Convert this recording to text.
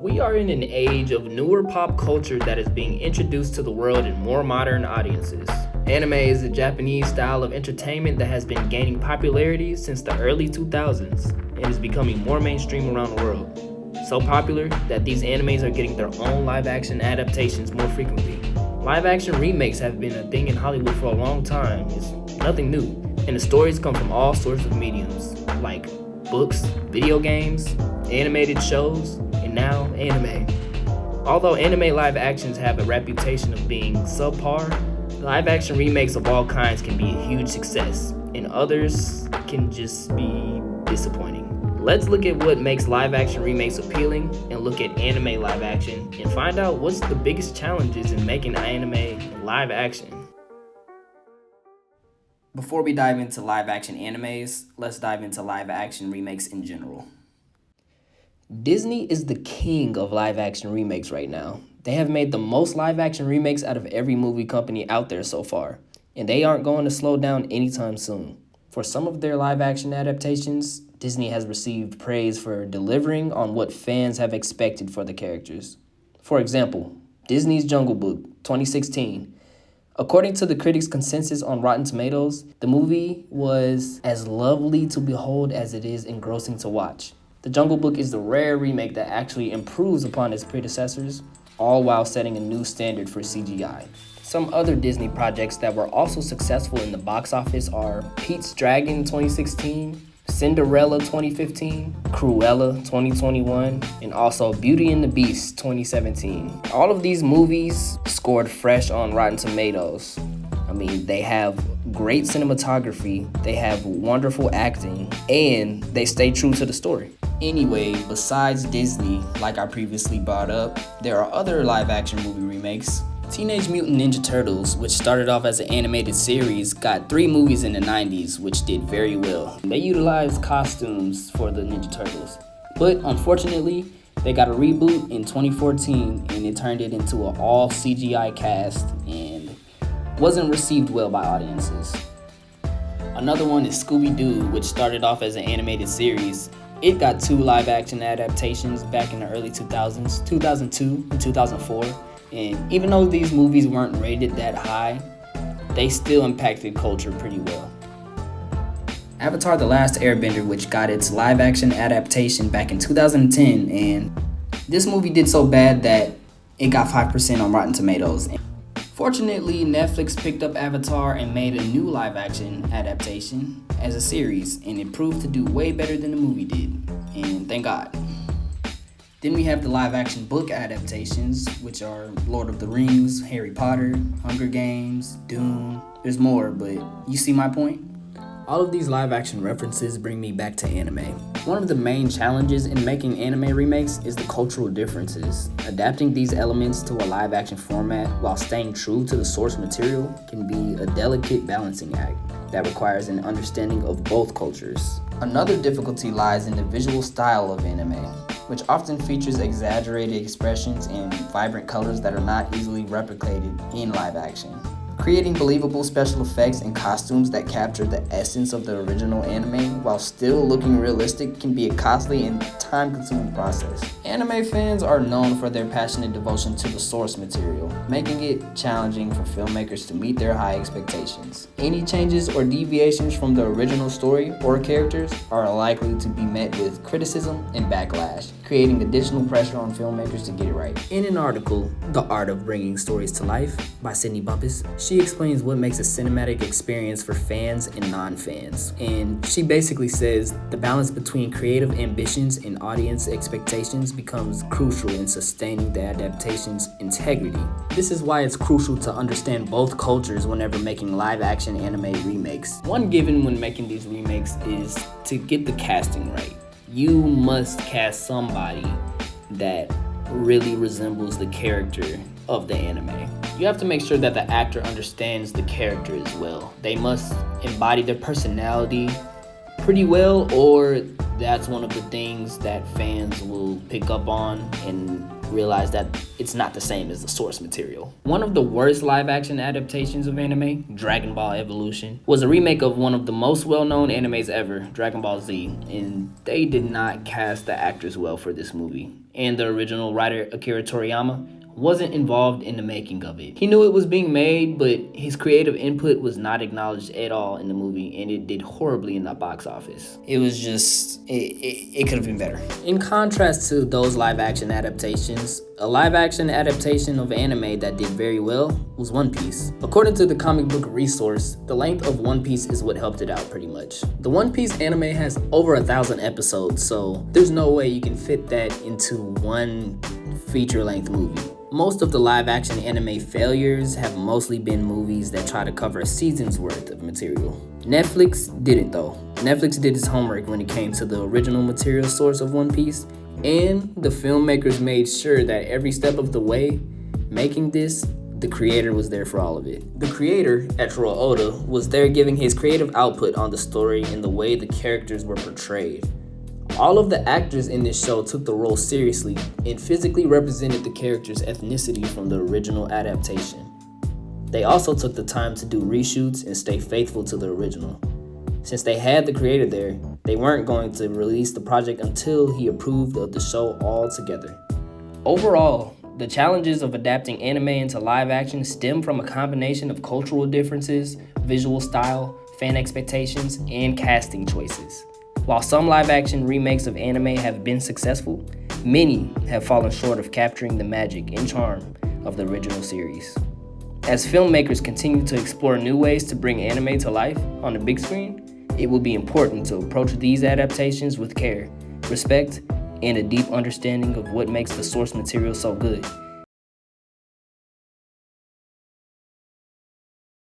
We are in an age of newer pop culture that is being introduced to the world in more modern audiences. Anime is a Japanese style of entertainment that has been gaining popularity since the early 2000s and is becoming more mainstream around the world. So popular that these animes are getting their own live-action adaptations more frequently. Live-action remakes have been a thing in Hollywood for a long time. It's nothing new, and the stories come from all sorts of mediums, like books, video games, animated shows, and now anime. Although anime live actions have a reputation of being subpar, live action remakes of all kinds can be a huge success, and others can just be disappointing. Let's look at what makes live action remakes appealing and look at anime live action and find out what's the biggest challenges in making anime live action. Before we dive into live action animes, let's dive into live action remakes in general. Disney is the king of live action remakes right now. They have made the most live action remakes out of every movie company out there so far, and they aren't going to slow down anytime soon. For some of their live action adaptations, Disney has received praise for delivering on what fans have expected for the characters. For example, Disney's Jungle Book 2016. According to the critics' consensus on Rotten Tomatoes, the movie was as lovely to behold as it is engrossing to watch. The Jungle Book is the rare remake that actually improves upon its predecessors, all while setting a new standard for CGI. Some other Disney projects that were also successful in the box office are Pete's Dragon 2016, Cinderella 2015, Cruella 2021, and also Beauty and the Beast 2017. All of these movies scored fresh on Rotten Tomatoes. I mean, they have great cinematography, they have wonderful acting, and they stay true to the story. Anyway, besides Disney, like I previously brought up, there are other live-action movie remakes. Teenage Mutant Ninja Turtles, which started off as an animated series, got 3 movies in the 90s, which did very well. They utilized costumes for the Ninja Turtles, but unfortunately, they got a reboot in 2014, and it turned it into an all CGI cast and wasn't received well by audiences. Another one is Scooby-Doo, which started off as an animated series. It got 2 live-action adaptations back in the early 2000s, 2002 and 2004. And even though these movies weren't rated that high, they still impacted culture pretty well. Avatar: The Last Airbender, which got its live-action adaptation back in 2010, and this movie did so bad that it got 5% on Rotten Tomatoes. Fortunately, Netflix picked up Avatar and made a new live-action adaptation as a series, and it proved to do way better than the movie did, and thank God. Then we have the live-action book adaptations, which are Lord of the Rings, Harry Potter, Hunger Games, Dune. There's more, but you see my point? All of these live-action references bring me back to anime. One of the main challenges in making anime remakes is the cultural differences. Adapting these elements to a live-action format while staying true to the source material can be a delicate balancing act that requires an understanding of both cultures. Another difficulty lies in the visual style of anime, which often features exaggerated expressions and vibrant colors that are not easily replicated in live action. Creating believable special effects and costumes that capture the essence of the original anime while still looking realistic can be a costly and time-consuming process. Anime fans are known for their passionate devotion to the source material, making it challenging for filmmakers to meet their high expectations. Any changes or deviations from the original story or characters are likely to be met with criticism and backlash, creating additional pressure on filmmakers to get it right. In an article, The Art of Bringing Stories to Life by Sydney Bumpus, she explains what makes a cinematic experience for fans and non-fans. And she basically says the balance between creative ambitions and audience expectations becomes crucial in sustaining the adaptation's integrity. This is why it's crucial to understand both cultures whenever making live-action anime remakes. One given when making these remakes is to get the casting right. You must cast somebody that really resembles the character of the anime. You have to make sure that the actor understands the character as well. They must embody their personality pretty well, or That's one of the things that fans will pick up on and realize that it's not the same as the source material. One of the worst live action adaptations of anime, Dragon Ball Evolution, was a remake of one of the most well-known animes ever, Dragon Ball Z, and they did not cast the actors well for this movie. And the original writer, Akira Toriyama, wasn't involved in the making of it. He knew it was being made, but his creative input was not acknowledged at all in the movie, and it did horribly in the box office. It was just, it could have been better. In contrast to those live action adaptations, a live action adaptation of anime that did very well was One Piece. According to the comic book resource, the length of One Piece is what helped it out pretty much. The One Piece anime has over 1,000 episodes, so there's no way you can fit that into one feature-length movie. Most of the live-action anime failures have mostly been movies that try to cover a season's worth of material. Netflix didn't though. Netflix did its homework when it came to the original material source of One Piece, and the filmmakers made sure that every step of the way making this, the creator was there for all of it. The creator, Eiichiro Oda, was there giving his creative output on the story and the way the characters were portrayed. All of the actors in this show took the role seriously and physically represented the character's ethnicity from the original adaptation. They also took the time to do reshoots and stay faithful to the original. Since they had the creator there, they weren't going to release the project until he approved of the show altogether. Overall, the challenges of adapting anime into live action stem from a combination of cultural differences, visual style, fan expectations, and casting choices. While some live-action remakes of anime have been successful, many have fallen short of capturing the magic and charm of the original series. As filmmakers continue to explore new ways to bring anime to life on the big screen, it will be important to approach these adaptations with care, respect, and a deep understanding of what makes the source material so good.